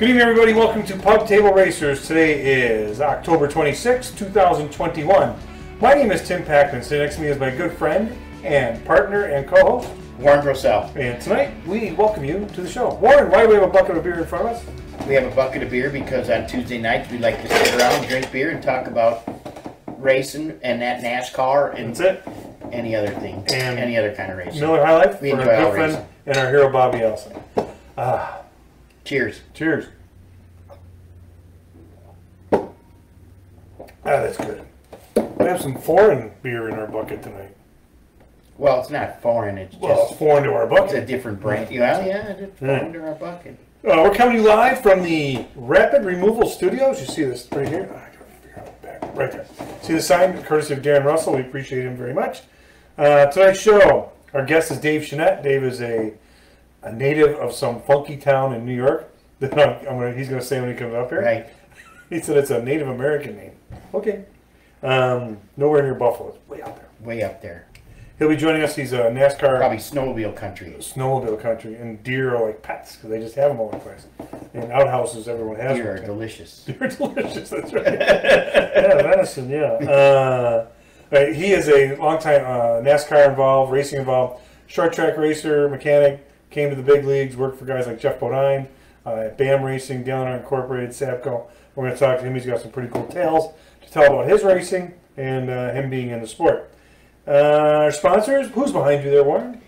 Good evening, everybody. Welcome to Pub Table Racers. Today is October 26, 2021. My name is Tim Packman. Sitting next to me is my good friend and partner and co-host, Warren Brosell. And tonight, we welcome you to the show. Warren, why do we have a bucket of beer in front of us? We have a bucket of beer because on Tuesday nights we like to sit around and drink beer and talk about racing and that NASCAR and That's it. any other thing, And any other kind of racing. Miller High Life We for our enjoy all good friend racing. and our hero, Bobby Elson. Cheers. Cheers. That's good. We have some foreign beer in our bucket tonight. Well, it's not foreign. It's Well, just foreign to our it's bucket. a different brand. Yeah, it's foreign to our bucket. We're coming to you live from the Rapid Removal Studios. You see this right here? Right there. See the sign? Courtesy of Darin Russell. We appreciate him very much. Tonight's show, our guest is Dave Chenette. Dave is a native of some funky town in New York. He's going to say when he comes up here. Right. He said it's a Native American name. Okay. Nowhere near Buffalo. It's way out there. Way up there. He'll be joining us. He's a NASCAR. Probably snowmobile country. Snowmobile country. And deer are like pets because they just have them all over the place. And outhouses, everyone has Deer them. are delicious. Deer are delicious. That's right. Yeah, venison, yeah. Right, he is a longtime NASCAR involved, racing involved, short track racer, mechanic, came to the big leagues, worked for guys like Jeff Bodine, BAM Racing, Dale Earnhardt Incorporated, Sabco. We're going to talk to him. He's got some pretty cool tales to tell about his racing and him being in the sport. Our sponsors, who's behind you there, Warren?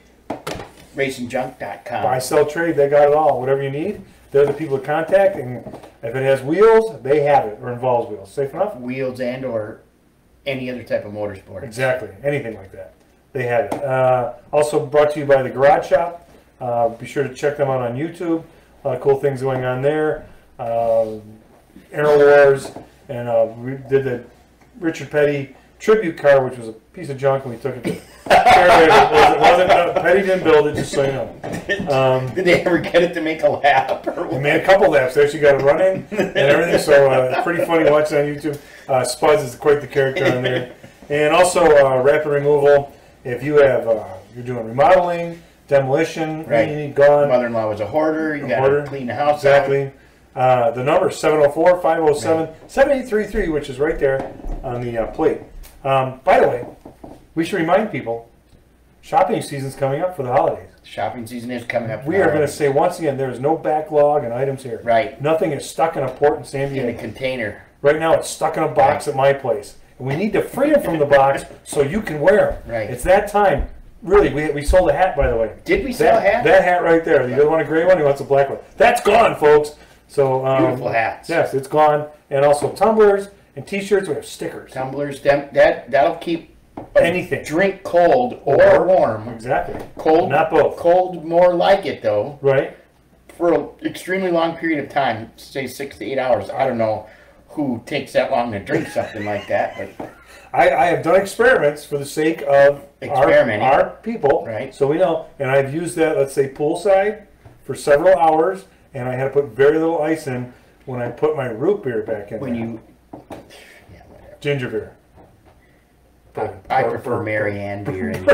RacingJunk.com. Buy, sell, trade, they got it all. Whatever you need, they're the people to contact. And if it has wheels, they have it, or involves wheels. Safe enough? Wheels and or any other type of motorsport. Exactly. Anything like that. They have it. Also brought to you by the Garage Shop. Be sure to check them out on YouTube. A lot of cool things going on there. Aero Wars, and we did the Richard Petty tribute car, which was a piece of junk, and we took it to Petty didn't build it, just so you know. Did they ever get it to make a lap? Or We made a couple laps. They actually got it running and everything, so pretty funny watching on YouTube. Spuds is quite the character on there. And also Rapid Removal. If you have you're doing remodeling, demolition, Right. you need gone. Mother-in-law was a hoarder. You got to clean the house exactly. The number is 704-507-7833, which is right there on the plate. By the way, we should remind people, shopping season's coming up for the holidays. Shopping season is coming up. We are going to say once again, there is no backlog and items here. Right. Nothing is stuck in a port in San Diego. In a container. Right now, it's stuck in a box at my place. And we need to free them from the box so you can wear them. Right. It's that time. Really, we sold a hat, by the way. Did we sell a hat? That hat right there. The other one, a gray one, he wants a black one. That's gone, folks. So Beautiful hats. Yes, it's gone. And also tumblers and T-shirts. We have stickers. Tumblers. That'll keep anything. Drink cold or warm. Exactly. Cold. Not both. Cold more like it, though. Right. For an extremely long period of time, say 6 to 8 hours. I don't know who takes that long to drink something like that, but I have done experiments for the sake of our people, right? So we know, and I've used that, let's say, poolside for several hours, and I had to put very little ice in when I put my root beer back in. When there. yeah, whatever. Ginger beer. I prefer Marianne beer and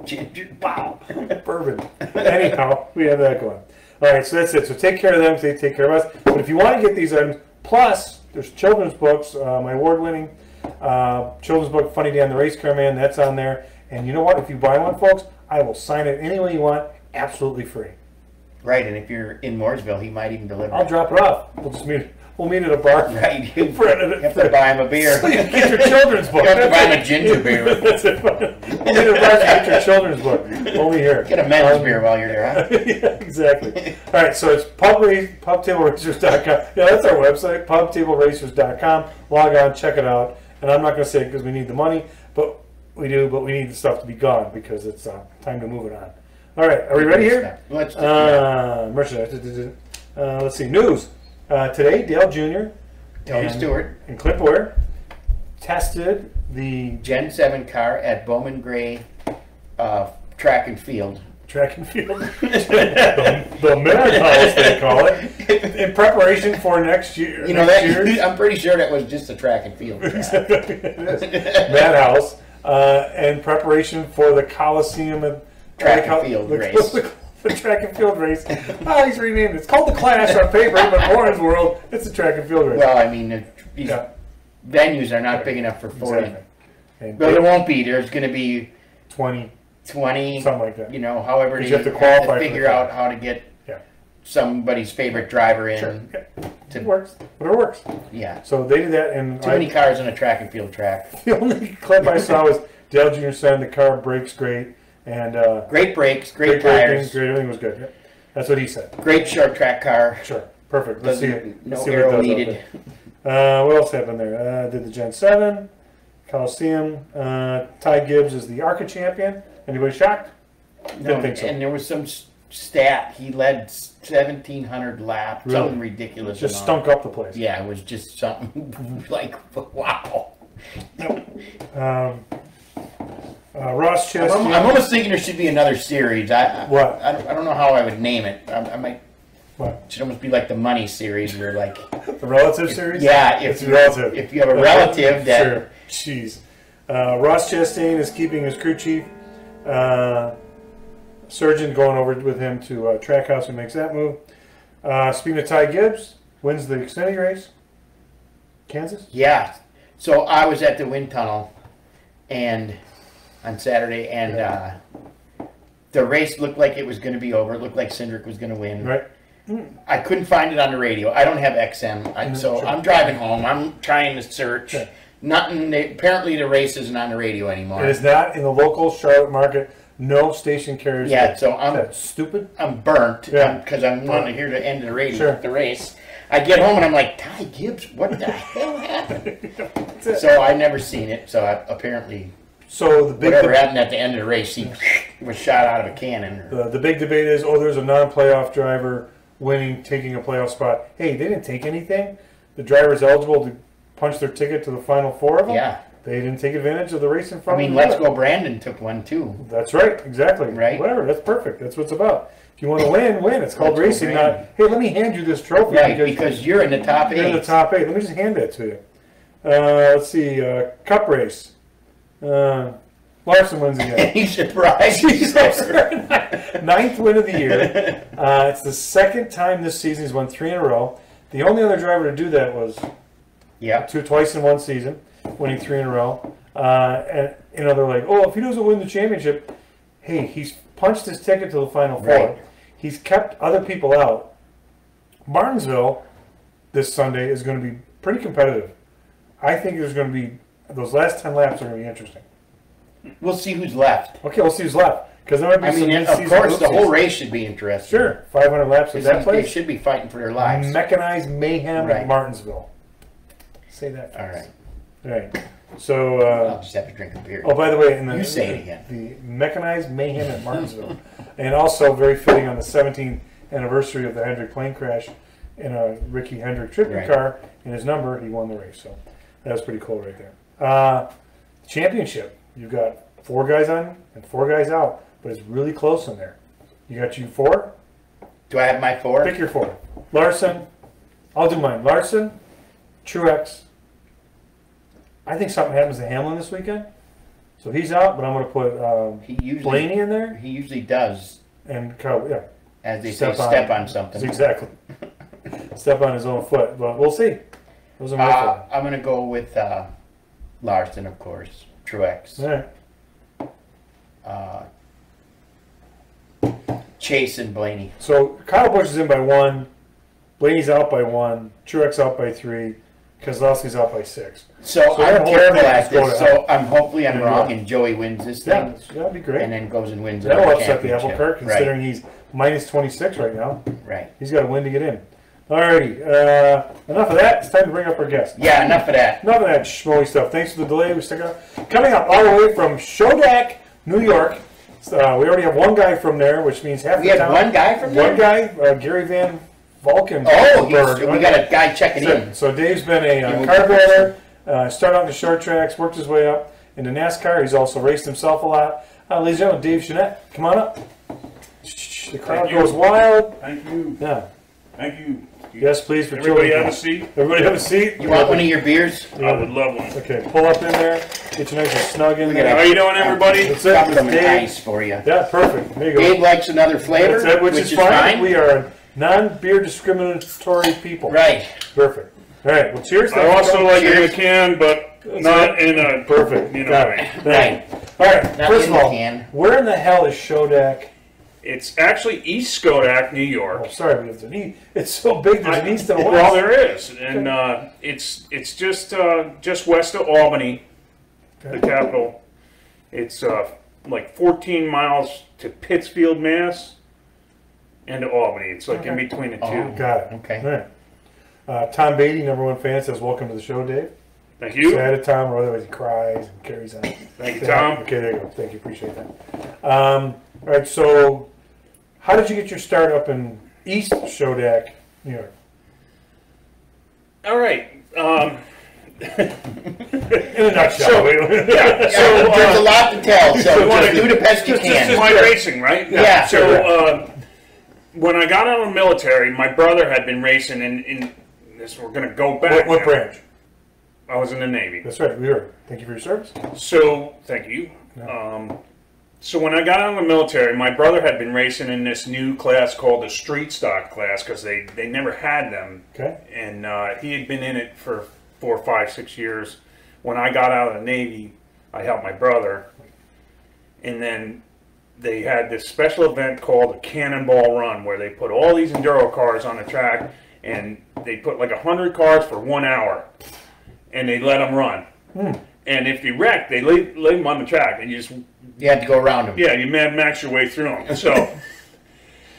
ginger. Wow. Bourbon. Anyhow, we have that going. All right, so that's it. So take care of them. They take care of us. But if you want to get these items, plus there's children's books, my award-winning children's book, Funny Dan the Race Car Man, that's on there. And you know what? If you buy one, folks, I will sign it any way you want, absolutely free. Right, and if you're in Mooresville, he might even deliver. I'll drop it off. We'll meet at a bar. Right, you have to buy him a beer. So you can get your children's book. You have to buy him a ginger beer. That's it. We'll meet at a bar to get your children's book. Only here. Get a men's beer while you're there, huh? Yeah, exactly. All right, so it's pubtableracers.com. Yeah, that's our website, pubtableracers.com. Log on, check it out. And I'm not going to say it because we need the money, but we do. But we need the stuff to be gone because it's time to move it on. All right, are we ready here? Let's merchandise. Let's see. News. Today, Dale Jr. Tony Stewart and Clint Boyer tested the Gen 7 car at Bowman Gray Track and Field. Track and Field. the Madhouse, they call it, in preparation for next year. You know, I'm pretty sure that was just a track and field. Madhouse, in preparation for the Coliseum and track and field race. The track and field race. Oh, he's renamed it. It's called the Clash on paper, but in Warren's world, it's a track and field race. Well, I mean, these venues are not big enough for 40. Exactly. But there won't be. There's going to be 20, 20, something like that. You know, however you have to qualify to figure out how to get somebody's favorite driver in. Sure. It works. Whatever works. Yeah. So they did that, and too many cars on a track and field track. The only clip I saw was Dale Jr. saying the car brakes great, and great brakes, great tires, great, everything was good. Yeah. That's what he said. Great short track car. Sure, perfect. Let's see it. No aero needed. What else happened there? Did the Gen 7, Coliseum. Ty Gibbs is the ARCA champion. Anybody shocked? Didn't think so. And there was some stat. He led 1,700 laps. Really? Something ridiculous. Just stunk up the place. Yeah, it was just something like, wow. Ross Chastain. I'm almost thinking there should be another series. What? I don't know how I would name it. I might. What? It should almost be like the Money series, where like the relative series. Yeah, if you have a relative that. Sure. Jeez. Ross Chastain is keeping his crew chief. Surgeon going over with him to Trackhouse and makes that move. Speaking of Ty Gibbs, wins the Xfinity race. Kansas? Yeah. So I was at the wind tunnel and on Saturday, and the race looked like it was going to be over. It looked like Cindric was going to win. Right. I couldn't find it on the radio. I don't have XM, so sure. I'm driving home. I'm trying to search. Sure. Nothing. Apparently, the race isn't on the radio anymore. It is not in the local Charlotte market. No station carries. Yeah, so I'm stupid. I'm burnt because I'm wanting to hear the end of the radio. The race. I get home and I'm like, Ty Gibbs, what the hell happened? So I never seen it. So apparently, so the big whatever happened at the end of the race, he was shot out of a cannon. The big debate is, there's a non-playoff driver winning, taking a playoff spot. Hey, they didn't take anything. The driver's eligible to punch their ticket to the final four of them. Yeah. They didn't take advantage of the race in front of them. Let's Go Brandon took one too. That's right, exactly. Right. Whatever, that's perfect. That's what it's about. If you want to win, win. It's called racing, not, hey, let me hand you this trophy. Right, because you're in the top 8. You're in the top 8. Let me just hand that to you. Let's see, Cup race. Larson wins again. He's surprised. Ninth win of the year. It's the second time this season he's won 3 in a row. The only other driver to do that was twice in one season, winning 3 in a row. And they're like, if he doesn't win the championship, hey, he's punched his ticket to the final 4. Right. He's kept other people out. Martinsville this Sunday is going to be pretty competitive. I think there's going to be those last 10 laps are going to be interesting. We'll see who's left. Okay, we'll see who's left. Because there might be of course, the whole race should be interesting. Sure, 500 laps at that place. They should be fighting for their lives. Mechanized mayhem at Martinsville. Say that fast. All right. So I'll just have to drink a beer. Oh, by the way, you say it again. The mechanized mayhem at Martinsville, and also very fitting on the 17th anniversary of the Hendrick plane crash in a Ricky Hendrick tribute car. In his number, he won the race. So that was pretty cool right there. Championship. You've got 4 guys on and 4 guys out, but it's really close in there. You got 4. Do I have my 4? Pick your 4. Larson. I'll do mine. Larson, Truex. I think something happens to Hamlin this weekend. So he's out, but I'm going to put Blaney in there. He usually does. And Kyle, as they say, step on something. Exactly. Step on his own foot. But we'll see. Those are my 4. I'm going to go with Larson, of course. Truex. All right. Chase and Blaney. So Kyle Busch is in by 1. Blaney's out by 1. Truex out by 3. Keselowski's out by 6. So I'm terrible at this. So hopefully I'm wrong and Joey wins this thing. Yeah, that'd be great. And then goes and wins. That'll upset the apple cart, considering he's minus 26 right now. Right. He's got to win to get in. Alrighty. Enough of that. It's time to bring up our guest. Yeah, enough of that. Enough of that schmoey stuff. Thanks for the delay. We stuck out. Coming up all the way from Shodak, New York. We already have one guy from there, which means half the town. We had one guy from there? One guy, Gary Van Valken. Oh, we got a guy checking in. So Dave's been a car builder, started out in the short tracks, worked his way up into NASCAR. He's also raced himself a lot. Ladies and gentlemen, Dave Chenette, come on up. The crowd goes wild. Thank you. Yeah. Thank you. Yes, please. For Everybody children. have a seat? Everybody have a seat? You want one of your beers? I would love one. Okay, pull up in there. Get you nice and snug in there. How you doing, everybody? That's it. Got some Dave. ice for you. Yeah, perfect. There you go. Dave likes another flavor, That's it, which is fine. fine. We are non-beer discriminatory people. Right. Perfect. All right. Well, cheers. I also like it in a Cheers. can, but not in a Perfect. You know, Got way. it. Right. All right. Not First in of all, the can. where in the hell is Shodak? It's actually East Skodak, New York. Oh, sorry, but it's so big. There's an east and a west. Well, there is, and it's just west of Albany, the capital. It's like 14 miles to Pittsfield, Mass, and to Albany. It's like in between the two. Oh. Got it. Okay. All right. Tom Beatty, #1 fan, says, "Welcome to the show, Dave." Thank you. Say hi to Tom, or otherwise he cries and carries on. Thank you, Tom. Okay, there you go. Thank you. Appreciate that. All right. So, how did you get your start up in East Shodak, New York? All right. In a nutshell. Yeah. So there's a lot to tell. So just do the best you This can. is my racing, right? Yeah. So when I got out of the military, my brother had been racing in this. We're going to go back. What now. branch? I was in the Navy. That's right. We were. Thank you for your service. So thank you. So when I got out of the military, my brother had been racing in this new class called the street stock class because they never had them. Okay. And he had been in it for 4, 5, 6 years. When I got out of the Navy, I helped my brother. And then they had this special event called a Cannonball Run where they put all these enduro cars on the track and they put like 100 cars for 1 hour and they let them run. And if you wreck, they leave them on the track and You had to go around them. yeah, you Mad Max your way through them.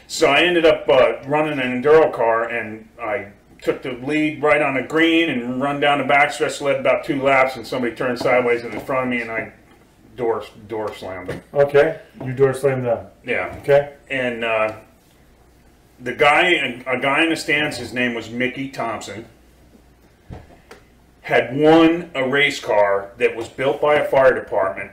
So I ended up running an enduro car, and I took the lead right on the green and run down the backstretch, led about 2 laps, and somebody turned sideways in front of me, and I door slammed them. Okay. You door slammed down. Yeah. Okay. And a guy in the stands, his name was Mickey Thompson, had won a race car that was built by a fire department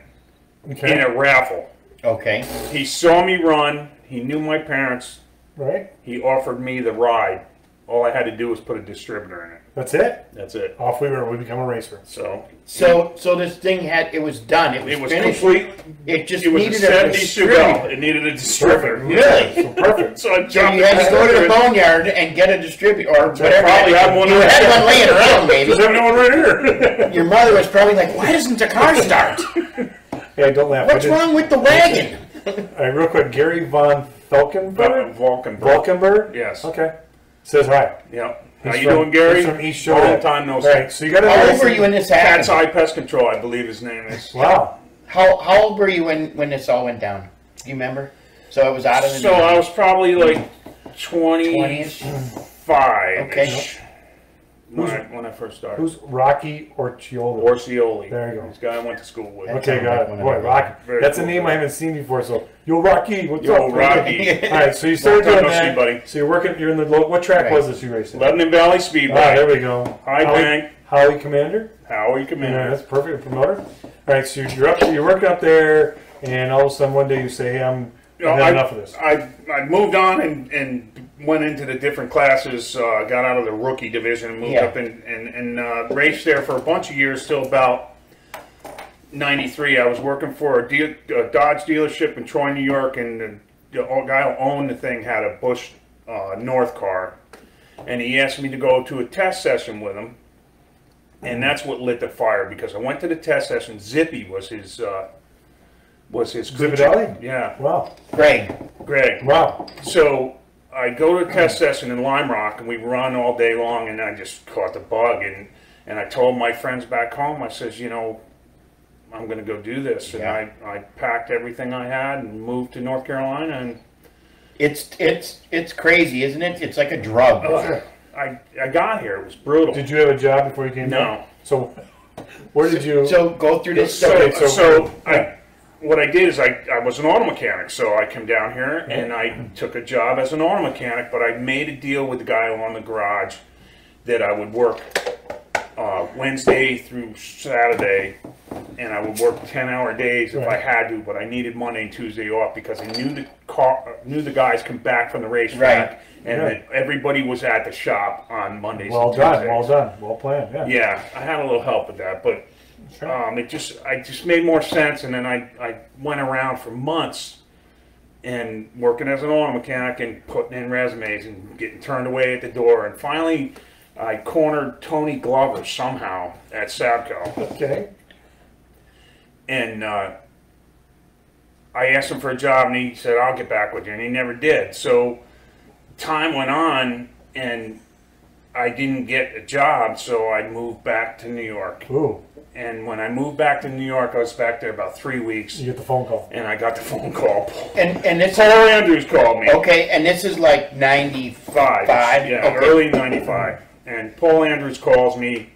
in a raffle. Okay. He saw me run. He knew my parents. Right. He offered me the ride. All I had to do was put a distributor in it. That's it. That's it. Off we were. We become a racer. So this thing it was done. It was finished. complete. It just It was needed a a 70 distributor. Chevelle. It needed a distributor. Really? So perfect. So I So jumped you had to go to the it. boneyard and get a distributor or whatever. probably had one You there. had one laying around, maybe. There's no one right here. Your mother was probably like, "Why doesn't the car start? Hey, don't laugh. What's wrong with the wagon?" All right, real quick. Gary von Falkenberg? Valkenberg? Yes. Okay. Says hi. Yep. He's How you from- doing, Gary? he's from East Long Shodak. time no All see. right, so you got to. How old were you when this Cat's happened? Eye Pest Control, I believe his name is. Wow. How old were you when this all went down? Do you remember? So it was out of the. So I was probably like 20-ish. 25. Okay. When I first started. Who's Rocky Orcioli? Orcioli. There you go. This guy I went to school with. Okay, got it. Boy, Rocky. Very That's a cool name guy. I haven't seen before. So, yo, Rocky, what's Yo, up? Rocky. All right, so you started Long time doing no see, that. buddy. So you're working. You're in the. What track Right. was this you raced in? Lebanon Valley Ah, Speedway. there we go. High bank. Howie Commander. Howie Yeah, Commander. that's perfect promoter. All right, so you're up. You're working up there, and all of a sudden one day you say, "Hey, I've had enough of this." I moved on and went into the different classes. Got out of the rookie division and moved Yeah. up and raced there for a bunch of years till about 93. I was working for a Dodge dealership in Troy, New York, and the guy who owned the thing had a Bush North car, and he asked me to go to a test session with him, and that's what lit the fire because I went to the test session. Zippy was his Zipidelli? Yeah, Wow. Greg. Greg. Wow. So I go to a test session in Lime Rock, and we run all day long, and I just caught the bug, and I told my friends back home, I says, you know, I'm going to go do this, and Yeah. I packed everything I had and moved to North Carolina, and It's crazy, isn't it? It's like a drug. Sure. I got here. It was brutal. Did you have a job before you came No. down? So, where did you? So go through this. So what I did is I was an auto mechanic, so I came down here and I took a job as an auto mechanic, but I made a deal with the guy who owned the garage that I would work Wednesday through Saturday, and I would work 10-hour days if I had to, but I needed Monday and Tuesday off because I knew the the guys come back from the racetrack, and that everybody was at the shop on Mondays. Well done, well planned. Yeah. Yeah, I had a little help with that, but it just made more sense. And then I went around for months and working as an auto mechanic and putting in resumes and getting turned away at the door. And finally, I cornered Tony Glover somehow at Sabco. Okay. And I asked him for a job, and he said, "I'll get back with you," and he never did. So time went on, and I didn't get a job, so I moved back to New York. Ooh. And when I moved back to New York, I was back there about 3 weeks. You get the phone call. And I got the phone call. And it's Paul Andrews called me. Okay, and this is like 95. Yeah, okay. Early 95. And Paul Andrews calls me.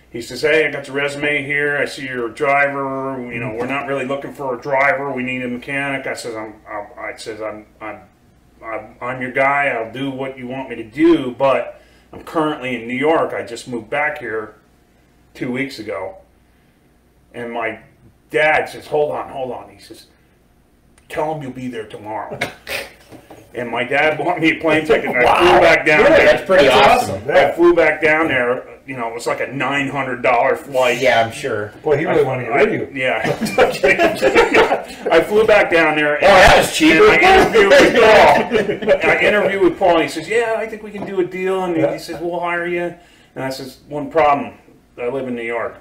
He says, "Hey, I got your resume here. I see you're a driver. You know, we're not really looking for a driver. We need a mechanic." I says, I'm your guy. I'll do what you want me to do, but I'm currently in New York. I just moved back here 2 weeks ago." And my dad says, hold on. He says, "Tell him you'll be there tomorrow." And my dad bought me a plane ticket, and I flew back down there. That's pretty awesome. I flew back down there. You know, it was like a $900 flight. Yeah, I'm sure. Boy, he really wanted to get rid of you. Yeah. I flew back down there. And that was cheap. I interviewed with Paul, and he says, "Yeah, I think we can do a deal." And he says, "We'll hire you." And I says, "One problem. I live in New York."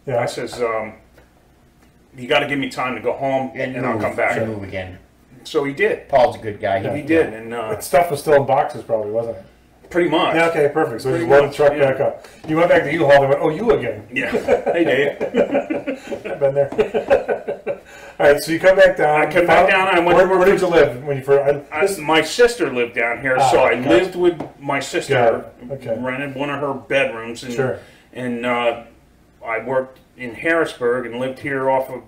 Yeah. I says, "You got to give me time to go home, and I'll come back." And move again. So he did. Paul's a good guy. He did. And that stuff was still in boxes, probably, wasn't it? pretty much. Yeah, okay, perfect. So you load the truck back up. You went back to U-Haul, they went, "Oh, you again." Yeah. Hey, Dave. I've been there. All right, so you come back down. I came back down, and I went. Where did you live when you first? My sister lived down here, so I lived with my sister. Okay. Rented one of her bedrooms, and sure. And I worked in Harrisburg and lived here off of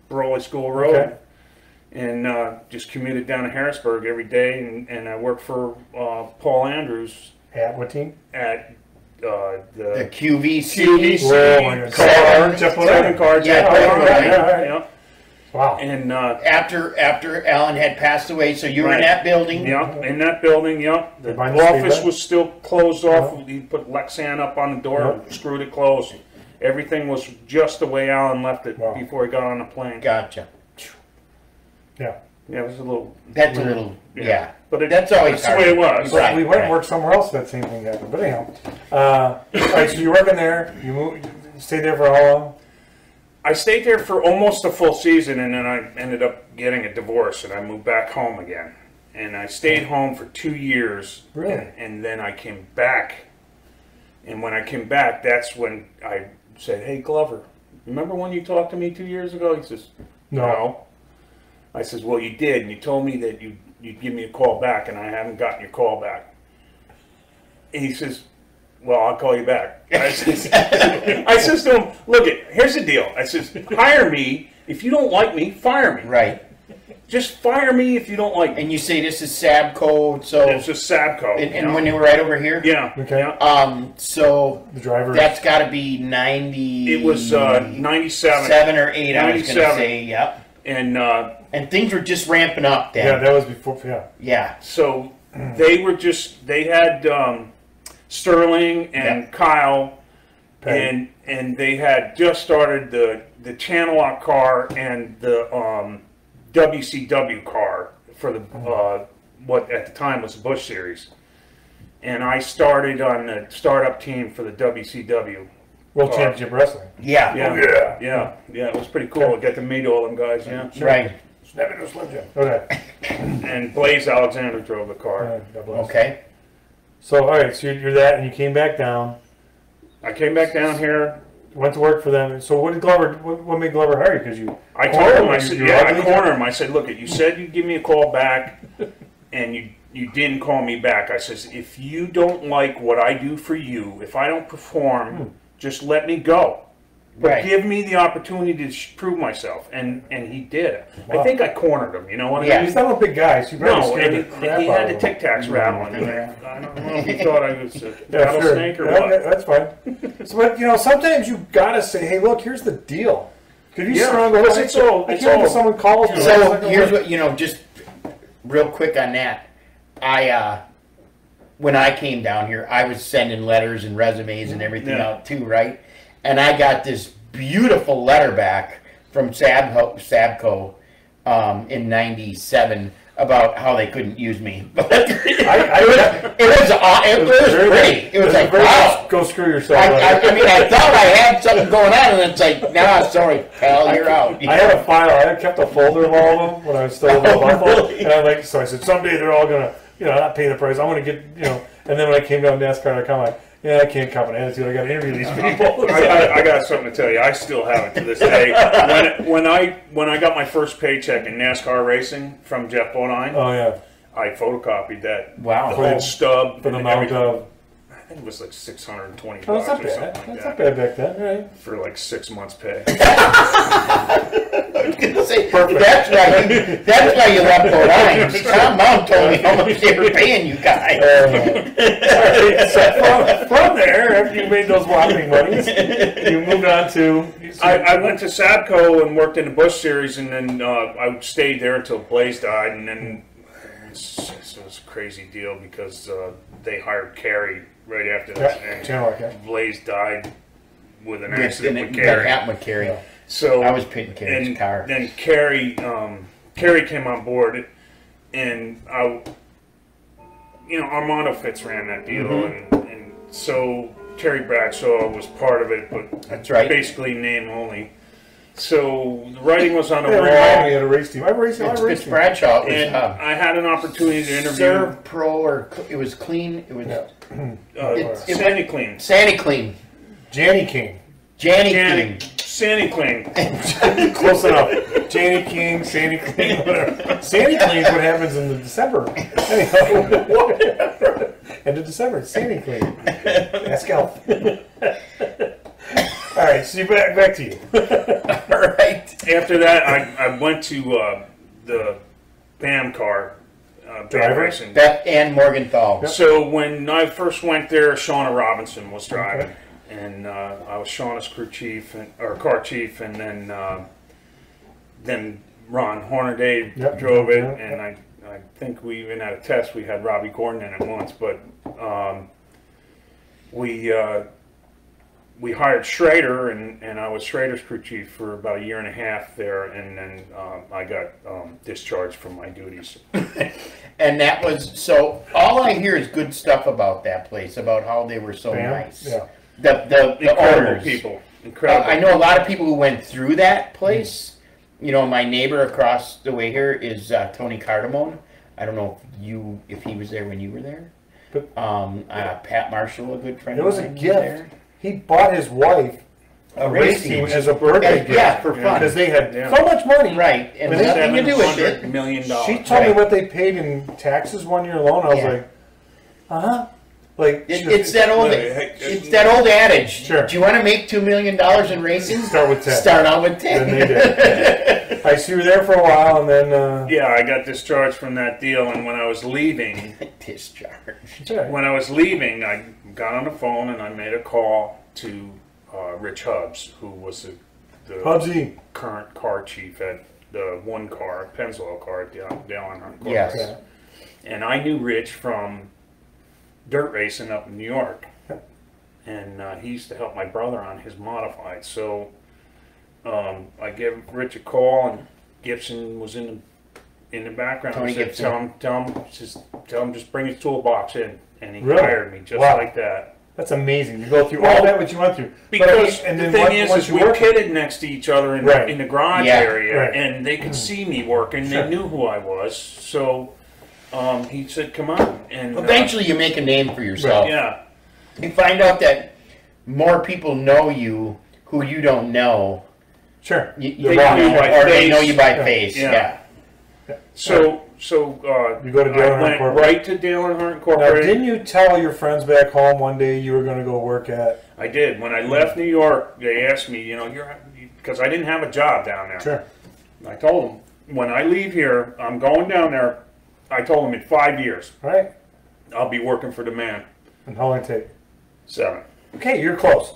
Broadway School Road. Okay. And just commuted down to Harrisburg every day, and I worked for Paul Andrews. At what team? At the QVC. Seven cars. Yeah. Wow. And after Alan had passed away, so you were in that building? Yeah, in that building, yeah. The office was still closed off. He put Lexan up on the door and screwed it closed. Everything was just the way Alan left it before he got on the plane. Gotcha. Yeah. Yeah, it was a little... That's weird. A little... Yeah. But that's always the way it was. Right, we went and worked somewhere else, that same thing happened. But anyhow. All right, so you're working there. You stayed there for how long? I stayed there for almost a full season, and then I ended up getting a divorce, and I moved back home again. And I stayed home for 2 years. Really? And then I came back. And when I came back, that's when I said, "Hey, Glover, remember when you talked to me 2 years ago?" He says, "No." I says, "Well, you did, and you told me that you'd give me a call back, and I haven't gotten your call back." And he says, "Well, I'll call you back." I says to him, "Look, here's the deal." I says, "Hire me. If you don't like me, fire me. Right. Just fire me if you don't like me." And you say this is Sabco, so it's just Sabco. And when they were right over here? Yeah. Okay. Yeah. So the driver. That's got to be 90. It was 97. 7 or 8. I was going to say. Yep. And things were just ramping up then. Yeah, that was before. Yeah. Yeah. So they were just. They had Sterling and Kyle, and they had just started the Channel Lock car and the WCW car for the what at the time was the Busch Series, and I started on the startup team for the WCW World Championship Wrestling. Yeah. Yeah. It was pretty cool. I got to meet all them guys. Yeah, right. Snap into a Slim Jim. Okay. And Blaze Alexander drove the car. Okay. So all right, so you're that, and you came back down. I came back down here. Went to work for them. So what did Glover? What made Glover hire you? Because you. I told him. I said, I cornered him. I said, "Look, you said you'd give me a call back, and you didn't call me back." I says, "If you don't like what I do for you, if I don't perform, just let me go. But give me the opportunity to prove myself." And he did. Wow. I think I cornered him. You know what I mean? He's not a big guy, so you probably scared the crap he out had of the him. Tic Tacs rattling. I don't know if he thought I was a rattlesnake or what. That's fine. So, but sometimes you gotta say, "Hey, look, here's the deal." Could you It's all. someone calls you. So here's what just real quick on that, when I came down here, I was sending letters and resumes and everything out too, right? And I got this beautiful letter back from Sabco in '97 about how they couldn't use me. But it was great. It was like, wow. Go screw yourself. I mean, I thought I had something going on, and it's like, nah, sorry, pal, you're out. I had a file. I kept a folder of all of them when I was still in Buffalo. Really? And I'm like, so I said, someday they're all going to, not pay the price. I'm going to get, and then when I came down to NASCAR, I kind of like, I can't cop an attitude. I got to interview these people. I got something to tell you. I still have it to this day. When I got my first paycheck in NASCAR racing from Jeff Bodine, I photocopied that. Wow. The whole stub for the amount of. I think it was like $620 or something like That's that. Not bad back then, right? For like 6 months' pay. I was going to say, that's why you left Bodine. Tom Mount told me how much they were paying you guys. So from there, after you made those whopping monies, you moved on to... I went to Sabco and worked in the Busch Series, and then I stayed there until Blaze died, and then it was a crazy deal because they hired Kerry right after that, and Blaze died with an accident with Kerry. That happened with Kerry. So I was pitting Kerry's car. Then Kerry came on board, and Armando Fitz ran that deal, and so Terry Bradshaw was part of it, but that's right. Basically name only. So the writing was on the wall. We had a race team. I raced Fitz Bradshaw. And I had an opportunity to interview. Serve Pro, or it was clean. It was Sandy Clean. Sandy Clean. Janny King. King. Sandy Clean. Close enough. Janny King, Sandy Clean, whatever. Sandy Clean is what happens in the December. Whatever. End of December, it's Sandy Clean. Ask Elf. All right, so back to you. All right. After that, I went to the BAM car. Racing. Beth and Morgenthau. Yep. So when I first went there, Shauna Robinson was driving. And I was Shauna's crew chief or car chief, and then Ron Hornaday drove it, and I think we even had a test. We had Robbie Gordon in it once, but we hired Schrader, and I was Schrader's crew chief for about a year and a half there, and then I got discharged from my duties. And that was, so all I hear is good stuff about that place, about how they were so nice. Yeah. The incredible owners. people. Incredible. I know a lot of people who went through that place. My neighbor across the way here is Tony Cardamone. I don't know if he was there when you were there. But Pat Marshall, a good friend. It was a gift. He bought his wife a race team as a birthday gift. Yeah, for fun. Because they had so much money. Right. And nothing to do with it. $700 million. She told me what they paid in taxes 1 year alone. I was like, Like it's that old adage. Sure. Do you want to make $2 million in racing? Start with 10. Start out with 10. Then they did. I see you there for a while, and then yeah, I got discharged from that deal. And when I was leaving, when I was leaving, I got on the phone and I made a call to Rich Hubbs, who was the current car chief at the Pennzoil car at Dale Earnhardt. Yes. And I knew Rich from dirt racing up in New York, and he used to help my brother on his modified. So I gave Rich a call, and Gibson was in the background. Tony I said, Gibson. tell him just bring his toolbox in, and he hired me just like that. That's amazing. You go through all that what you went through. Because the thing is we pitted next to each other in the garage area, and they could see me working. They knew who I was, so. He said, "Come on!" And eventually, you make a name for yourself. Yeah, you find out that more people know you who you don't know. Sure, they know you by face. Yeah. So you go to Dale Earnhardt Incorporated. Right to Dale Earnhardt Incorporated. Now, didn't you tell your friends back home one day you were going to go work at? I did. When I left New York, they asked me, because I didn't have a job down there. Sure. I told them, when I leave here, I'm going down there. I told him in 5 years, right, I'll be working for the man. And how long did it take? 7. Okay, you're close.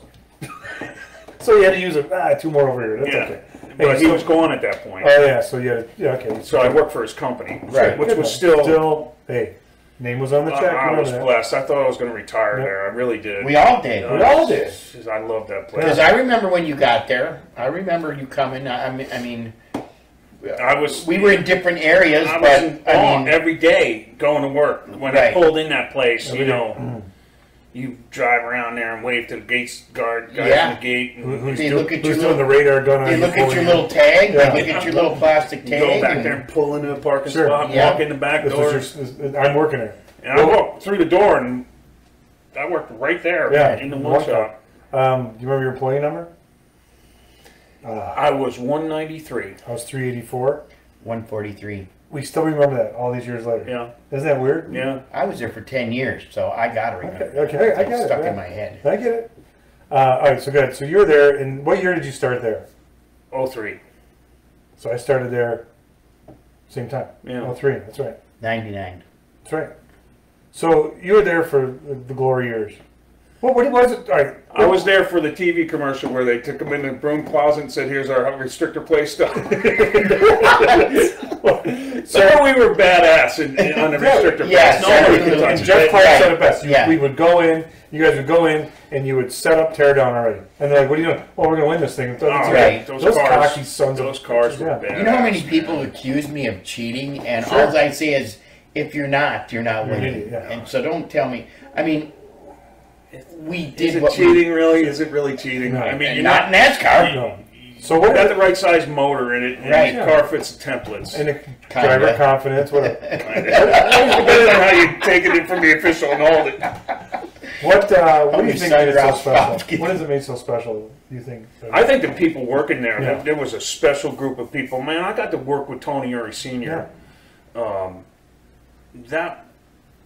So you had to use 2 more over here. That's okay. But he was gone at that point. Oh yeah, so yeah, okay. So I worked for his company, Right. which Good, was man. still. Hey, name was on the check. I was remember that. blessed. I thought I was going to retire there. I really did. We all did. We all did. I love that place. Because I remember when you got there. I remember you coming. I mean, we were in different areas, I but was every day going to work. When I Right. pulled in that place, you drive around there and wave to the gates guard guys in the gate. And Who's They look at doing your the radar gun on they you look at before your you- little tag. Yeah. They look at your little plastic you tag. go back and- there and pull into the parking Sure. spot, Yeah. walk in the back This door. was I'm working there. And I walked through the door, and I worked right there in the one shop. Do you remember your employee number? I was 193. I was 384. 143. We still remember that all these years later. Yeah. Isn't that weird? Yeah. I was there for 10 years, so I got to remember. Okay, I It's get it. stuck Yeah. in my head. I get it. All right, so good. So you were there, and what year did you start there? 03. So I started there same time. Yeah. 03, that's right. 99. That's right. So you were there for the glory years. Well, what was it? All right. I was there for the TV commercial where they took him in the broom closet and said, "Here's our restrictor play stuff." So we were badass on the restrictor Yes, place. No one could absolutely. touch And it. Jeff Clark said it best. Yeah. We would go in, you guys would go in, and you would set up, tear down already. And they're like, what are you doing? Well, we're going to win this thing. It's Right. Those Those cars, cocky sons of... those cars were Yeah. badass. You know how many people accuse me of cheating? And Sure. all I say is, if you're not You're an winning. idiot, yeah. And so don't tell me. I mean, we Is did it what cheating, really? Is it really cheating? No. I mean, we... you're Not not... NASCAR. No. So You what... got the right size motor in it, and Right. the car fits the templates. And the Kinda. driver confidence, whatever. Depending on how you take it from the official and hold it. What do you many think made it so Sunrise special? Bobcats? What does it make so special, you think? I think the people working there, Yeah. there was a special group of people. Man, I got to work with Tony Uri Sr.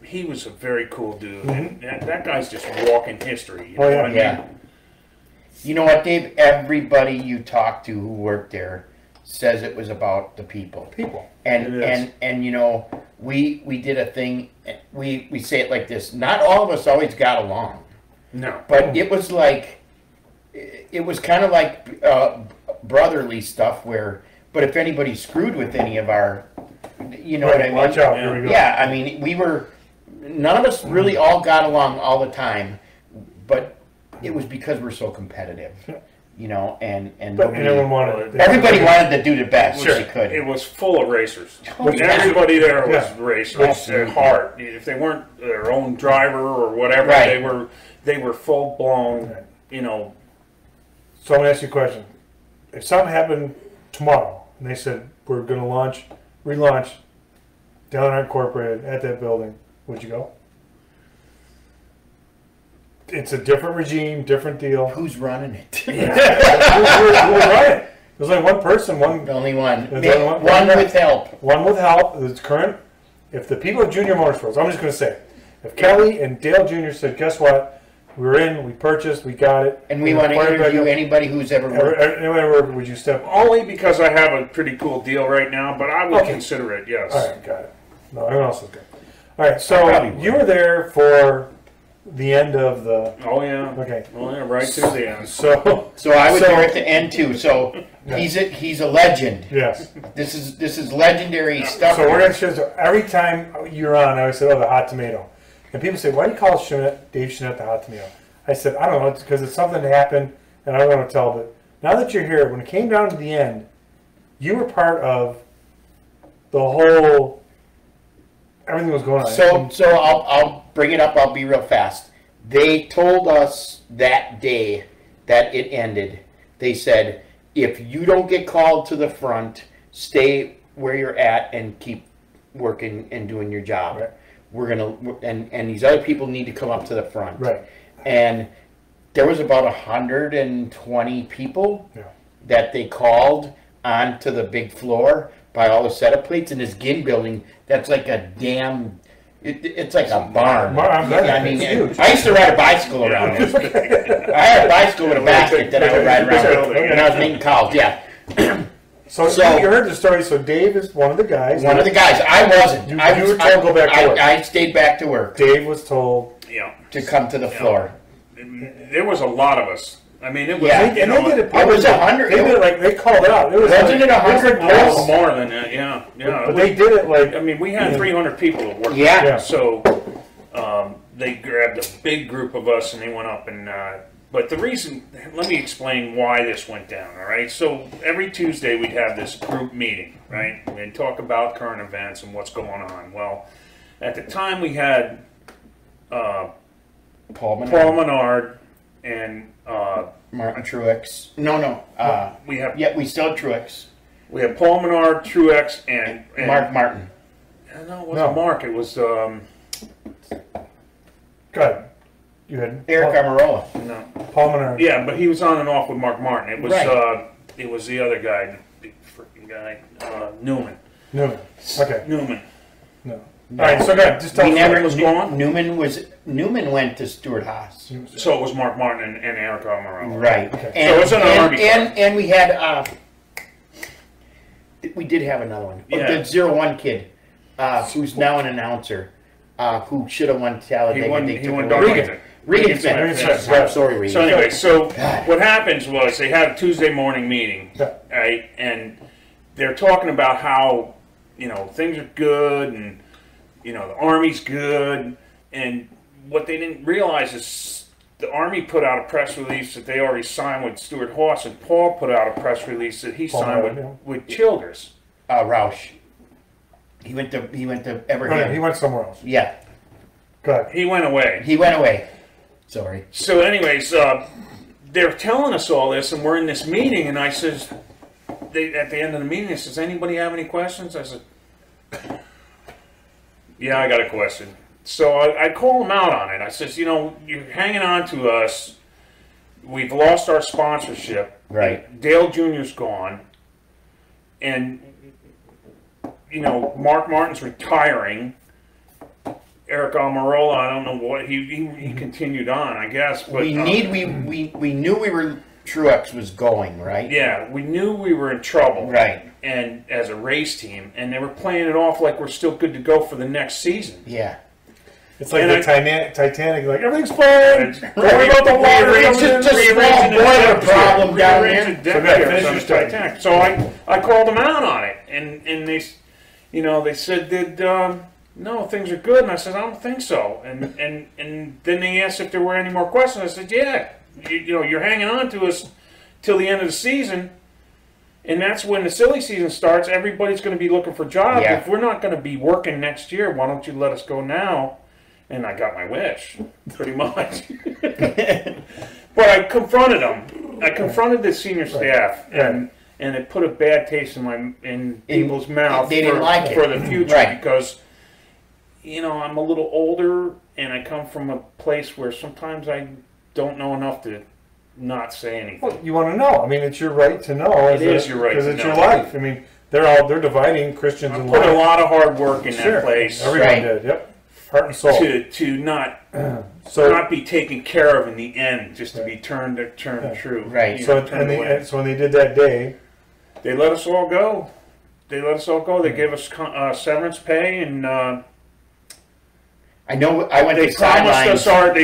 He was a very cool dude. And that guy's just walking history. You know what I mean? Yeah. You know what, Dave? Everybody you talk to who worked there says it was about the people. People. And It is. and you know, we did a thing. We say it like this. Not all of us always got along, No. but it was like, it was kind of like brotherly stuff. But if anybody screwed with any of our, you know what I mean? Watch out, Yeah. here we go. Yeah, I mean, none of us really all got along all the time, but it was because we're so competitive, you know, and But everyone wanted it. everybody wanted to do the best Sure. they could. It was full of racers. Oh, yeah. Everybody there was Yeah. racers Absolutely. at heart. If they weren't their own driver or whatever, Right. they were full blown. Right. You know, So I'm going to ask you a question. If something happened tomorrow, and they said, we're going to relaunch Dale Earnhardt Incorporated at that building, would you go? It's a different regime, different deal. Who's running it? Who would run it? There's only one person, Only one. There's only one. One with help. one with help. It's current. If the people of Junior Motorsports, I'm just going to say, if Kelly and Dale Jr. said, guess what? We were in, we purchased, we got it. And we want to interview anybody who's ever worked. Anywhere would you step? only because I have a pretty cool deal right now, but I would Okay. consider it. Yes. All right, got it. No, everyone else is good. All right, I so probably would. you were there for the end of the. Oh yeah. Okay. Oh yeah. Right to the end. So So I was So- there at the end too. So he's a legend. yes. This is legendary stuff. So we're gonna show. So every time you're on, I always say, "Oh, the hot tomato," and people say, "Why do you call Dave Chenette the hot tomato?" I said, "I don't know. It's because it's something that happened, and I don't want to tell." But now that you're here, when it came down to the end, you were part of the whole. Everything was going on. So I'll bring it up. I'll be real fast. They told us that day that it ended. They said, if you don't get called to the front, stay where you're at and keep working and doing your job. Right. We're gonna and these other people need to come up to the front. Right. And there was about 120 people Yeah. that they called onto the big floor by all the setup plates in this GIN building. That's like a damn. It's like a barn. I mean, it's huge. I used to ride a bicycle around it. I had a bicycle with a basket that I would ride around when I was making calls. Yeah, So you heard the story. So Dave is one of the guys. one of the guys. I wasn't. You were told to go back to work. I stayed back to work Dave was told. Yeah. to come to the floor. There was a lot of us I mean, it was. Yeah. And they did it. It was 100. They did it like they called it out. It was Wasn't it 100 Oh, plus? more than that, yeah. But they did it like. I mean, we had 300 people that worked. Yeah. there, so they grabbed a big group of us and they went up and. But the reason, let me explain why this went down. All right, so every Tuesday we'd have this group meeting, right, and talk about current events and what's going on. Well, at the time we had Paul Menard and Martin Truex. No. we have Yeah, we still have Truex. we had Paul Menard, Truex, and Mark Martin. No, it wasn't Mark. It was God, you had Eric Amarola. no. Paul Menard. Yeah, but he was on and off with Mark Martin. It was Right. It was the other guy, the big freaking guy, Newman. Newman. Okay. Newman. No. All right. So good. Just tell We us never what was gone? Newman went to Stuart Haas. So it was Mark Martin and Eric Amaral. Right. Okay. And, So it's an Army and we had we did have another one. Yeah. The 01 kid, who's now an announcer, who should have won Talladega. He won. They He took won it away. Darlington. Regan Smith. Regan Smith, I'm yeah. sorry, Regan. So anyway, so God. what happens was they had a Tuesday morning meeting, Yeah. right? And they're talking about how things are good and the Army's good, and what they didn't realize is the Army put out a press release that they already signed with Stuart Haas, and Paul put out a press release that he Paul signed Menard, with Childers. Roush. He went to Everham. Right, he went somewhere else. Yeah, Good. He went away. he went away. Sorry. So, anyways, they're telling us all this, and we're in this meeting, and I says, at the end of the meeting, they says, anybody have any questions? I said, yeah, I got a question. So I call them out on it. I says, you're hanging on to us. We've lost our sponsorship. Right. Dale Jr.'s gone. And, Mark Martin's retiring. Eric Almirola, I don't know what he continued on, I guess. But We knew Truex was going, right? yeah, we knew we were in trouble, Right. And as a race team, and they were playing it off like we're still good to go for the next season. Yeah. It's like And the Titanic, like everything's fine. It's- Don't worry about the water. Rearranging- coming in. just a small rearranging the boiler deck problem chair. down Rearranging there. the deck So good, chairs finish on your the story. Titanic. So I called them out on it, and they said no, things are good, and I said I don't think so, and then they asked if there were any more questions. I said yeah, you're hanging on to us till the end of the season. And that's when the silly season starts. Everybody's going to be looking for jobs. Yeah. If we're not going to be working next year, why don't you let us go now? And I got my wish, pretty much. But I confronted them. I confronted the senior staff, and it put a bad taste in people's mouth they didn't like it. for the future Right. because I'm a little older, and I come from a place where sometimes I don't know enough to not say anything. Well, you want to know. I mean, it's your right to know. It is your right because to it's know. your life. I mean, they're dividing Christians I and put a life. lot of hard work in Sure. that place. Everyone Right. did. Yep. Heart and soul. To not So not be taken care of in the end, just to be turned true. Right. so Turned away. so when they did that day, They let us all go. They gave us severance pay, and I know. I went they to sidelines.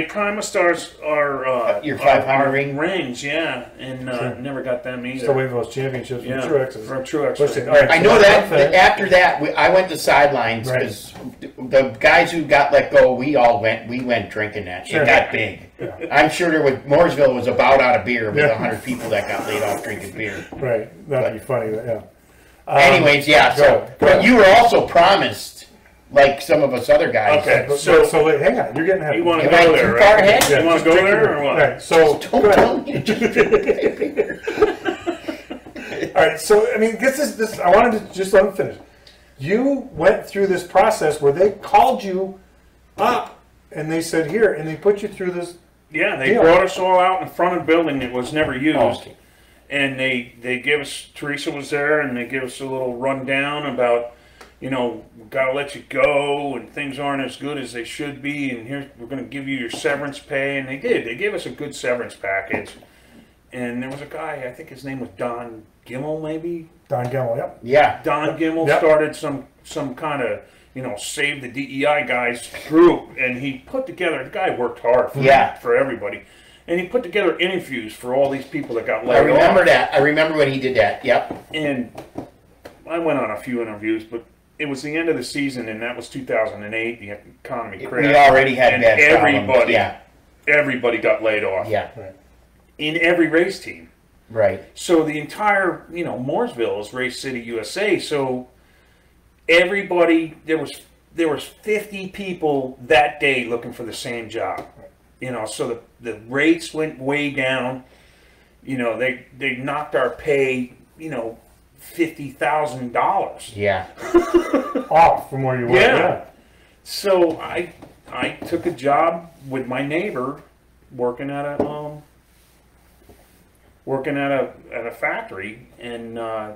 promised us our Your 500 our ring? rings, yeah, and Sure. never got them either. still waiting for those championships yeah, from Truex. from Truex. Listen, all right, I so know that's that one thing. after that, I went to sidelines Right. because the guys who got let go, we went drinking that. Sure. It got big. Yeah. I'm sure Mooresville was about out of beer with Yeah. 100 people that got laid off drinking beer. Right, that'd be funny. But yeah. Anyways, yeah. So, go but ahead. you were also promised, like some of us other guys. Okay. So wait, hang on, you're getting ahead. You want to Am I go too there? far Right? ahead? You want to go there or what? All right, so Don't go tell ahead. me to just drink beer. All right, so I mean, this. I wanted to just let him finish. You went through this process where they called you up and they said here, and they put you through this. Yeah, they Yeah. brought us all out in front of the building that was never used. Oh, okay. And they gave us, Teresa was there, and they gave us a little rundown about, we got to let you go, and things aren't as good as they should be, and we're going to give you your severance pay. And they did. They gave us a good severance package. And there was a guy, I think his name was Don Gimmel, maybe? Don Gemmell, yep. Yeah. Don Gimmel Yep. started some kind of, save the DEI guys group, and he put together, the guy worked hard for Yeah. everybody. and he put together interviews for all these people that got laid I remember off. that. I remember when he did that. Yep. And I went on a few interviews, but it was the end of the season, and that was 2008. The economy crashed. We already had and bad problems. everybody, Yeah. everybody got laid off. Yeah. Right. In every race team. Right. So the entire, Mooresville is Race City, USA. So everybody, there was 50 people that day looking for the same job. So the rates went way down. They knocked our pay, $50,000. Yeah. Off from where you were. Yeah. So I took a job with my neighbor working at a factory, and I've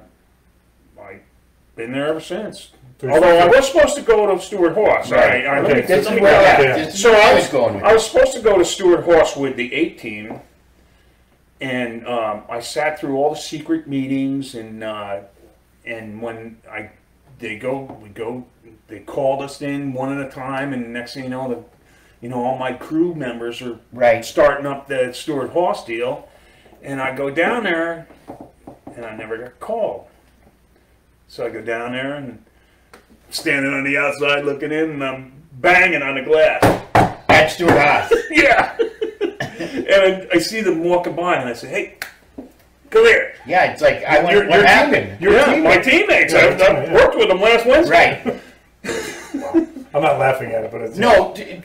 been there ever since. Although I was supposed to go to Stewart Haas. Right. This is where so I was going with I was supposed to go to Stewart Haas with the 8 team, and I sat through all the secret meetings, and when they called us in one at a time, and next thing you know, all my crew members are starting up the Stewart Haas deal, and I go down there, and I never got called. So I go down there and standing on the outside looking in, and I'm banging on the glass. At Stewart Haas. Yeah. And I see them walking by, and I say, "Hey, come here." Yeah, it's like, what happened? My teammates. I've worked with them last Wednesday. Right. I'm not laughing at it, but it's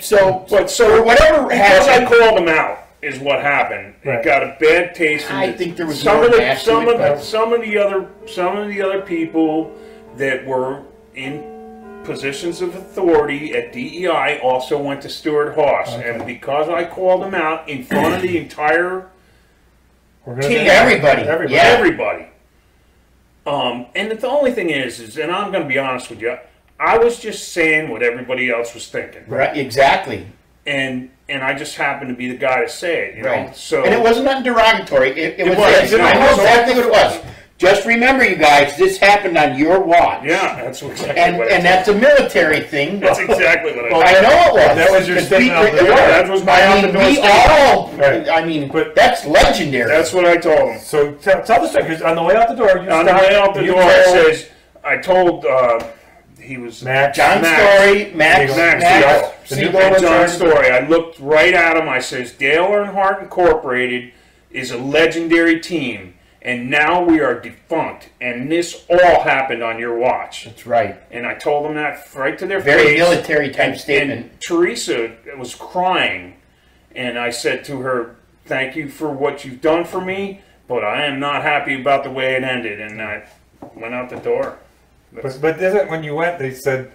So whatever because I happened, called them out is what happened. Right. It got a bad taste. I think there was some more of the mass to it, but- some of the other people that were in positions of authority at DEI also went to Stewart Haas, and because I called them out in front of the entire team, everybody. Yeah. everybody. And the only thing is, and I'm going to be honest with you, I was just saying what everybody else was thinking. Right, exactly. And I just happened to be the guy to say it, Right. So, and it wasn't nothing derogatory. It was. was. I know exactly what it was. Just remember, you guys, this happened on your watch. Yeah, that's exactly And what that's a military thing. That's exactly what I know it was. That was your statement out the door. That was my out the door we statement. all. Right. I mean, But that's legendary. That's what I told him. So tell the story, because on the way out the door, you On the way out the door, I told he was Max. John Story, Max. The new and John Story. Story. I looked right at him. I says, Dale Earnhardt Incorporated is a legendary team, and now we are defunct, and this all happened on your watch. That's right. And I told them that right to their Very face. military type statement. And Teresa was crying, and I said to her, "Thank you for what you've done for me, but I am not happy about the way it ended." And I went out the door. But isn't when you went, they said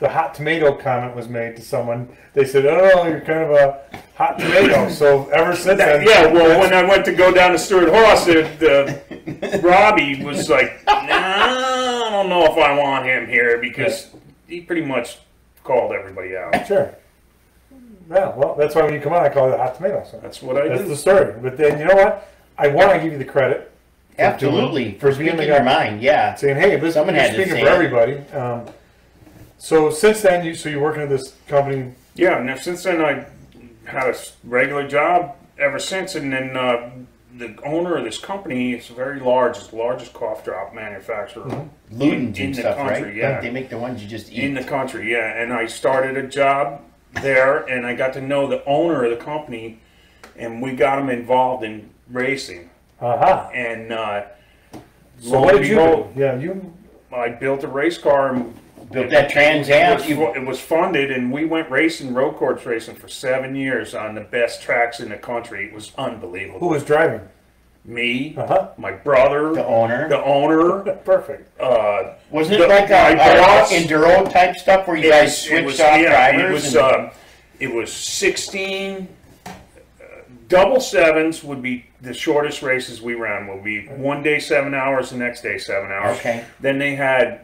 the hot tomato comment was made to someone. They said, "Oh, you're kind of a hot tomato." So ever since then, Yeah, well, when I went to go down to Stewart Haas, Robbie was like, "Nah, I don't know if I want him here," because he pretty much called everybody out. Sure. Yeah, well, that's why when you come on, I call it a hot tomato. So That's what I that's do. the story. But then, you know what? I want to give you the credit. Absolutely. For For being speaking the your guy mind, yeah. saying, "Hey, this Someone you're had to speaking say for it. everybody." So since then, you're working at this company. Yeah, and since then I had a regular job ever since, and then the owner of this company is very large. It's the largest cough drop manufacturer Ludens in and the stuff, country. right? Yeah, They make the ones you just eat. in the country. Yeah, and I started a job there, and I got to know the owner of the company, and we got him involved in racing. And So what did you do? Yeah, I built a race car and Built that Trans Am. It was funded, and we went racing, road course racing for 7 years on the best tracks in the country. It was unbelievable. Who was driving? Me, my brother, The owner. Perfect. Wasn't it like a enduro type stuff where you guys switched off drivers? It was 16 double sevens would be the shortest races we ran. Would be one day 7 hours, the next day 7 hours. Okay. Then they had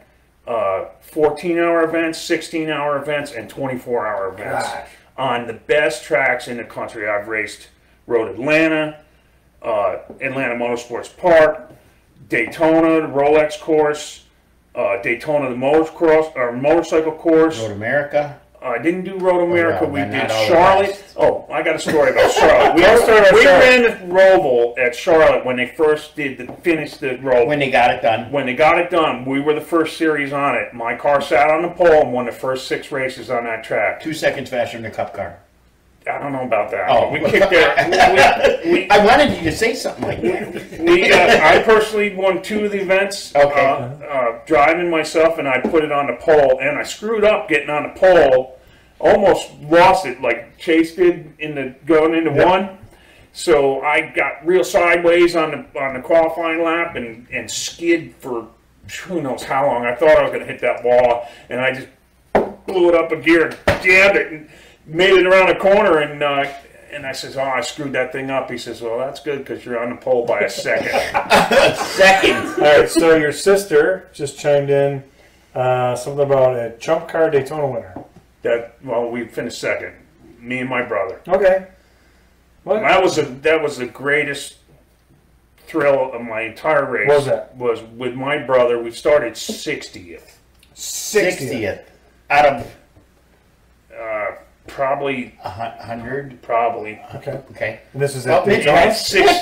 14-hour events, 16-hour events, and 24-hour events on the best tracks in the country. I've rode Atlanta, Atlanta Motorsports Park, Daytona, the Rolex course, Daytona, the motorcycle course, Road America. I didn't do Road America. well, we then did not all the Charlotte. best. Oh, I got a story about Charlotte. We ran Roval at Charlotte when they first finished the Roval. When they got it done. When they got it done, we were the first series on it. My car sat on the pole and won the first 6 races on that track. 2 seconds faster than the Cup car. I don't know about that. Oh. We kicked their. I wanted you to say something like that. I personally won 2 of the events. Okay. Driving myself, and I put it on the pole, and I screwed up getting on the pole. Almost lost it, like Chase did going into one. So I got real sideways on the qualifying lap and skid for who knows how long. I thought I was going to hit that wall, and I just blew it up a gear, jammed it, and made it around a corner, and I says, "Oh, I screwed that thing up." He says, "Well, that's good because you're on the pole by a second." All right, so your sister just chimed in something about a Chump Car Daytona winner. We finished second. Me and my brother. Okay. What? That was the greatest thrill of my entire race. What was that? Was with my brother. We started 60th. 60th. Out of Probably 100. Probably. Okay. Okay. And this is Oh, at Daytona?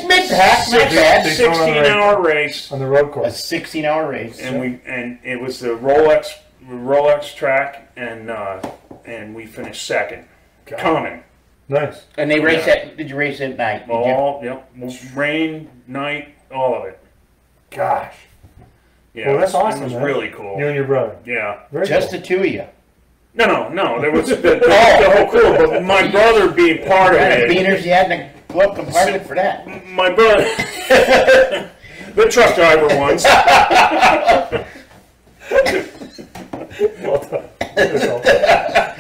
mid-pack. 16-hour race On the road A course. 16-hour race. and it was the Rolex track, and we finished second. God. Common. Nice. And they raced did you race at night? Did you? Rain, night, all of it. Gosh. Yeah, Well, that's awesome, It was man. really cool. You and your brother. Yeah. Very Just cool. the 2 of you. No. There was the whole crew, but my brother being part of And it. beaners you had in the glove compartment for that. My brother, the truck driver ones. Well done.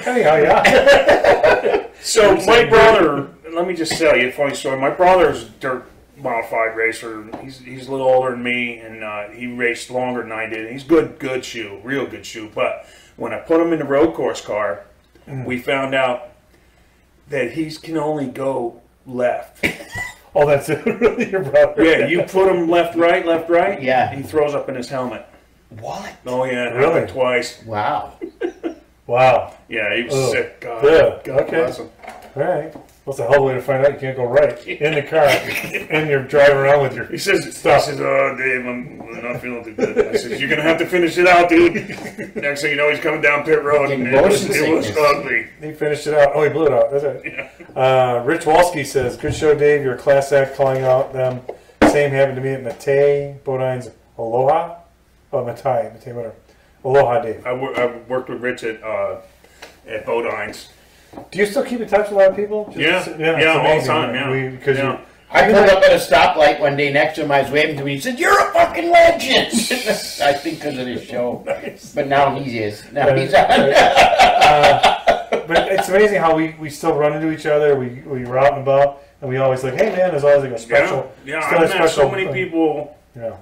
Anyhow, yeah. So my brother, let me just tell you a funny story. My brother's a dirt modified racer. He's a little older than me, and he raced longer than I did. He's good shoe, real good shoe. But when I put him in the road course car, we found out that he can only go left. Oh, that's it. Really, your brother. Yeah, you put him left, right. Yeah. He throws up in his helmet. What? Oh yeah, it Really? happened twice. Wow. Wow. Yeah, he was Oh. sick. God, Yeah, God okay. bless him. All right. What's the hell way to find out you can't go right in the car and you're driving around with your He says, stuff? "Oh, Dave, I'm not feeling too good." I says, "You're gonna have to finish it out, dude." Next thing you know, he's coming down pit road, and it was Motion ugly. He finished it out. Oh, he blew it out. That's it. Rich Walski says, "Good show, Dave. You're a class act calling out them. Same happened to me at Matei Bodine's Aloha. Oh, Matei, whatever. Aloha, Dave. I worked with Rich at Bodine's. Do you still keep in touch with a lot of people? Yeah, it's all the amazing, time, man. yeah. Because Yeah. I pulled up at a stoplight one day next to him. I was waving to him. He said, "You're a fucking legend." I think because of this show. Nice. But now he is. Now he's on. But it's amazing how we still run into each other. We were out and about, and we always like, hey man, there's always like a special. Yeah, still a I've met so special many thing. people, Yeah.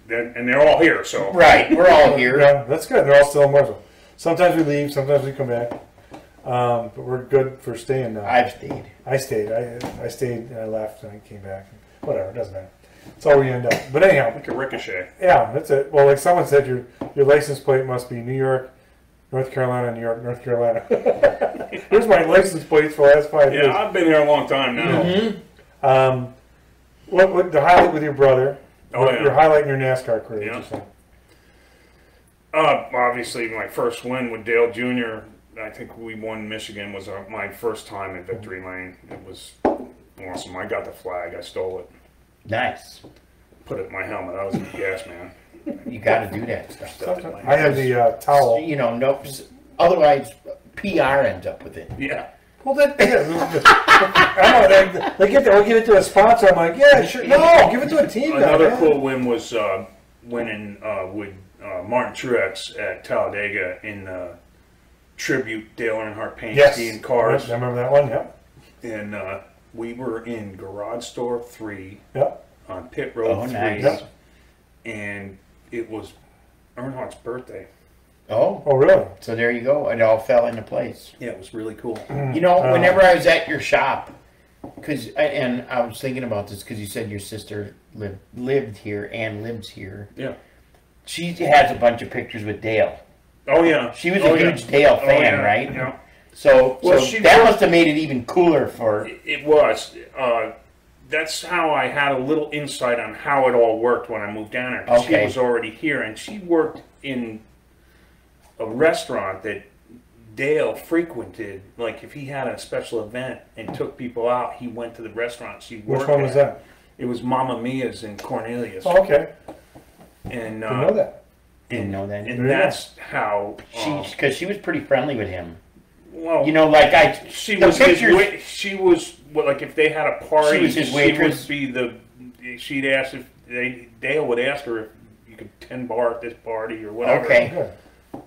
and they're all here. So Right. We're all here. Yeah, that's good. They're all still in Marshall. Sometimes we leave, sometimes we come back. But we're good for staying now. I've stayed. I stayed. I stayed and I left and I came back. Whatever, it doesn't matter. It's all we end up. But anyhow, like a ricochet. yeah, that's it. Well, like someone said, your license plate must be New York, North Carolina, New York, North Carolina. Here's my license plates for the last 5 years. Yeah, I've been here a long time now. What the highlight with your brother? Oh, yeah. Your highlight in your NASCAR career. Yeah. What you say? Obviously, my first win with Dale Jr. I think we won Michigan was my first time at Victory Lane. It was awesome. I got the flag. I stole it. Nice. Put it in my helmet. I was a gas man. You got to do that stuff. Stuffed it in my I have the towel. You know, no. Otherwise, PR ends up with it. Yeah. Well, then, I know they get there. We'll give it to a sponsor. I'm like, yeah, sure. No, give it to a team. Another man. cool win was winning with Martin Truex at Talladega in the tribute Dale Earnhardt paint scheme cars. I remember that one. Yep. And we were in Garage Store 3 Yep. on Pit Road 3. Nice. Yep. And it was Earnhardt's birthday. Oh, Oh, really? so there you go. It all fell into place. Yeah, it was really cool. You know, whenever I was at your shop, and I was thinking about this because you said your sister lived here and lives here. Yeah. She has a bunch of pictures with Dale. Oh yeah, She was a huge Dale fan, right? Yeah. So, Well, that must have made it even cooler for. It was. That's how I had a little insight on how it all worked when I moved down there. Okay. She was already here, and she worked in a restaurant that Dale frequented. Like if he had a special event and took people out, he went to the restaurant. She worked. Which one was that? It was Mamma Mia's in Cornelius. Oh, okay. And Didn't know that. Didn't know that. And that's how Because she was pretty friendly with him. well, You know, like she the was pictures. she was well, like if they had a party, She was his waitress. She would be she'd ask if Dale would ask her if you could 10 bar at this party or whatever. Okay. Good.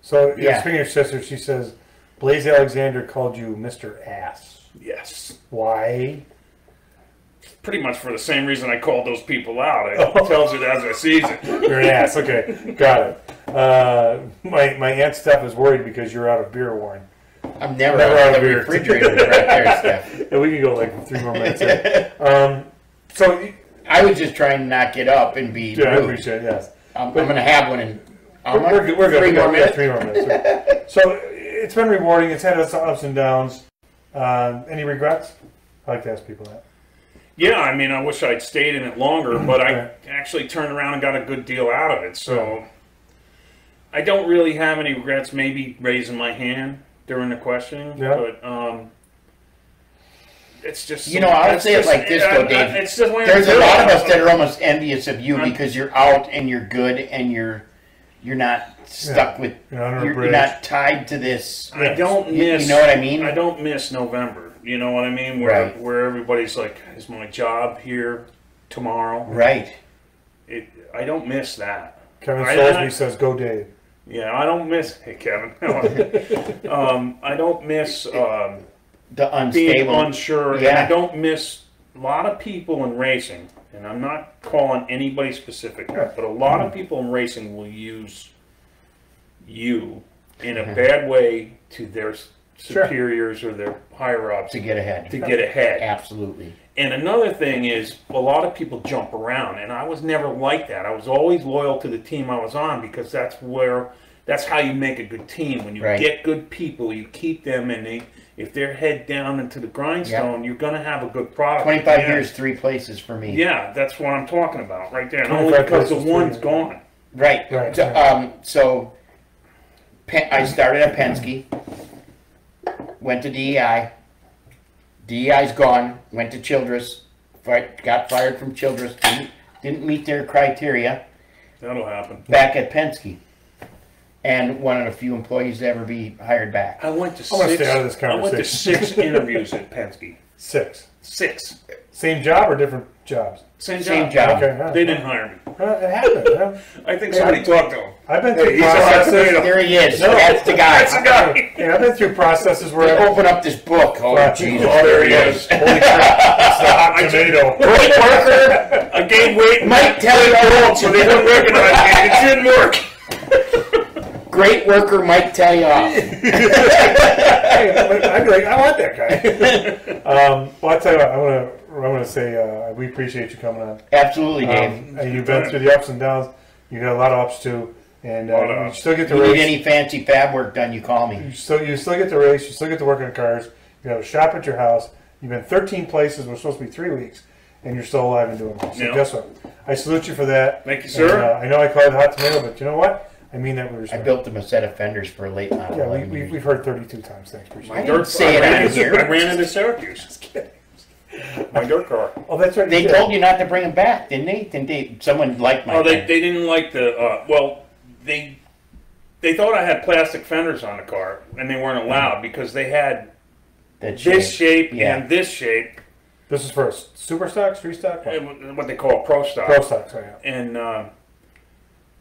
So, Yeah. speaking of your sister, she says, Blaze Alexander called you Mr. Ass. Yes. Why? Pretty much for the same reason I called those people out. It tells it as I sees it. You're an ass. Okay, got it. My Aunt Steph is worried because you're out of beer, Warren. I'm never Never out out of of the beer. refrigerator right there, Steph. Yeah, we can go like 3 more minutes. Here. So, I was just trying to not get up and be yeah, I rude. appreciate it, yes. I'm going to have one in. We're good. We're good. 3 We more got minutes. 3 more minutes. So, it's been rewarding. It's had its ups and downs. Any regrets? I like to ask people that. Yeah, I mean, I wish I'd stayed in it longer, but I Right. actually turned around and got a good deal out of it. So I don't really have any regrets. Maybe raising my hand during the questioning, Yeah. but it's just You know, I would say it like this, though, Dave. It's just the way There's I a do lot of it. us that are almost envious of you because you're out and you're good and you're not stuck with. You're under a You're bridge. not tied to this. I don't You miss. know what I mean? I don't miss November. You know what I mean? Where Right. where everybody's like, "Is my job here tomorrow?" Right. I don't miss that. Kevin I- Soulsby I- says, "Go Dave." Yeah, I don't miss. Hey, Kevin. I don't miss The being unstable. unsure. And Yeah. I don't miss a lot of people in racing. And I'm not calling anybody specific, Yeah. but a lot of people in racing will use you in Mm-hmm. a bad way to their Sure. superiors or their higher ups To get ahead. to get ahead. Absolutely. And another thing is, a lot of people jump around, and I was never like that. I was always loyal to the team I was on because that's how you make a good team. When you Right. get good people, you keep them, and if they're head down into the grindstone, you're going to have a good product. 25 Yeah. years, 3 places for me. Yeah, that's what I'm talking about right there. And 25 only because the places, one's 3 gone. Right. Right, So, right. I started at Penske, went to DEI. DEI's gone, went to Childress, got fired from Childress, didn't meet their criteria. That'll happen. Back at Penske, and one of the few employees to ever be hired back. I went to I'm gonna six. stay out of this I went to conversation. 6 interviews at Penske. 6. 6. Same job or different jobs? Same Same job. job. Okay, huh. They didn't hire me. It happened. Huh? I think somebody talked to him. I've been Hey, through he's all right. processes. There he is. No, That's the guy. That's the guy. Yeah, I've been through processes They where open up this book. Oh, Right. Jesus. Oh, there he is. holy crap, it's the hot tomato. Great worker. I gained weight. Mike, tell you So they didn't recognize me. It didn't work. Great worker, Mike Telioff. Hey, I'd be like, I want that guy. Well, I'll tell you what, I'm gonna say we appreciate you coming on. Absolutely, Dave. And you've been through the ups and downs. You had a lot of ups too, and Lot of you ups. still get to If you need race. any fancy fab work done, you call me. You still get to race. You still get to work on cars. You have a shop at your house. You've been 13 places. We're supposed to be 3 weeks, and you're still alive and doing well. So Yeah. guess what? I salute you for that. Thank you, sir. And, I know I call it hot tomato, but you know what? I mean that with I respect. built them a set of fenders for a late model. Yeah, 11 years. we've heard 32 times. Thanks, appreciate I it. didn't say it on here. I ran into Syracuse. Just kidding. My dirt car. Oh, that's right. They you did. told you not to bring them back, didn't they? Didn't they? Someone liked my Oh, they thing. didn't like the. Well, they thought I had plastic fenders on the car, and they weren't allowed because they had That this shape Yeah. and this shape, This is for a super stock, street stock, what they call pro stock. pro stock. Sorry. Yeah. And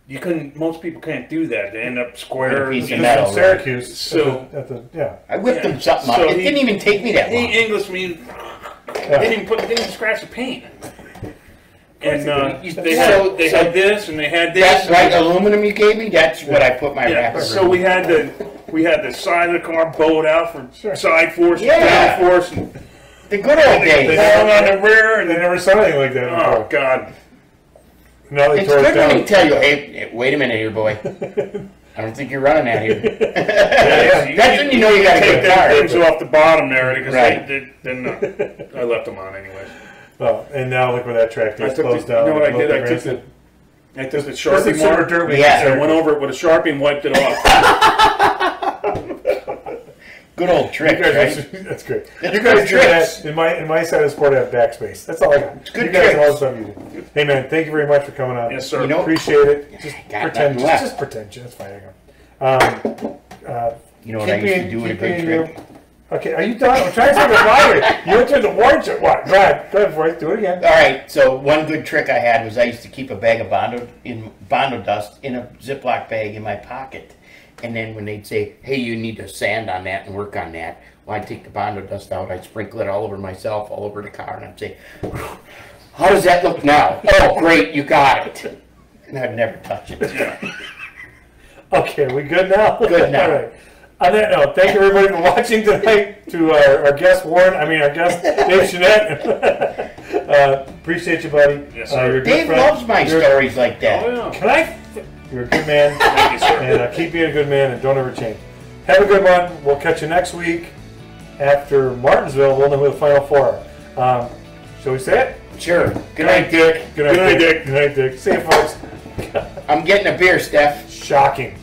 you couldn't. Most people can't do that. They end up With square. a piece of This is metal, in Syracuse. So- at the yeah. I whipped Yeah. them something up. So It he- didn't even take me that He long. English me. Yeah. Didn't even scratch the paint. And So- they had this and they had this. That and white aluminum you gave me, that's what I put my Yeah, wrapper so in. we had the side of the car bowed out for Sure. side force, Yeah. down force, and The good old They days. down on the rear, They and never saw anything like that oh before. god, Now they It's tore it good when down. they tell you, hey, wait a minute here, boy. I don't think you're running that here. Yeah, That's when you know you got a take good them car. things off the bottom there because Right. they're not. I left them on anyways. Oh, and now look where that track is closed down. You know what I Both did? the I took grandstand. the This Sharpie is super marker. dirt. We Yeah. can I went over it with a Sharpie and wiped it off. Good old You trick, guys, right? that's great. That's You guys good do tricks. that in my side of the sport. I have backspace. That's all I got. It's good you guys tricks. all the stuff you do. Hey man, thank you very much for coming on. Yes, sir. You know- Appreciate it. Just Got pretend. nothing left. Just pretend. That's fine. I go. You know what I used to do with a good trick? Okay, are you done? I'm trying to say goodbye. You went through the warrant. What? Go ahead, Forrest. Do it again. All right, so one good trick I had was I used to keep a bag of Bondo dust in a Ziploc bag in my pocket. And then when they'd say, hey, you need to sand on that and work on that, well, I'd take the Bondo dust out, I'd sprinkle it all over myself, all over the car, and I'd say, how does that look now? Oh, great, you got it. And I'd never touch it. Okay, we good now? Good now. All right. On that note, thank you everybody for watching tonight. To our guest our guest Dave Chenette. Appreciate you, buddy. Yes, sir. You're a good Dave friend. loves my stories like that. Oh, yeah. Can I? You're a good man. Thank you, sir. And keep being a good man and don't ever change. Have a good one. We'll catch you next week after Martinsville. We'll know who the Final Four are. Shall we say it? Sure. Good night, Dick. Good night, Good night, Dick. Dick. Good night, Dick. See you, folks. I'm getting a beer, Steph. Shocking.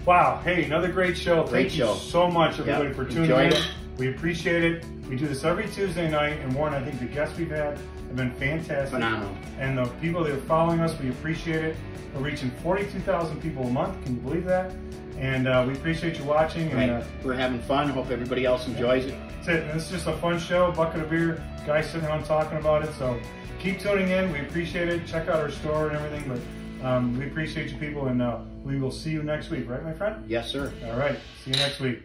Wow. Hey, another great show. Great Thank show. you so much, everybody, Yep. for tuning Enjoyed in. it. We appreciate it. We do this every Tuesday night, and Warren, I think the guests we've had have been fantastic. Phenomenal. And the people that are following us, we appreciate it. We're reaching 42,000 people a month. Can you believe that? And we appreciate you watching. And Right. We're having fun. Hope everybody else enjoys it. that's it. And this is just a fun show. Bucket of beer. Guys sitting around talking about it. So keep tuning in. We appreciate it. Check out our store and everything. But we appreciate you people, and we will see you next week. Right, my friend? Yes, sir. All right. See you next week.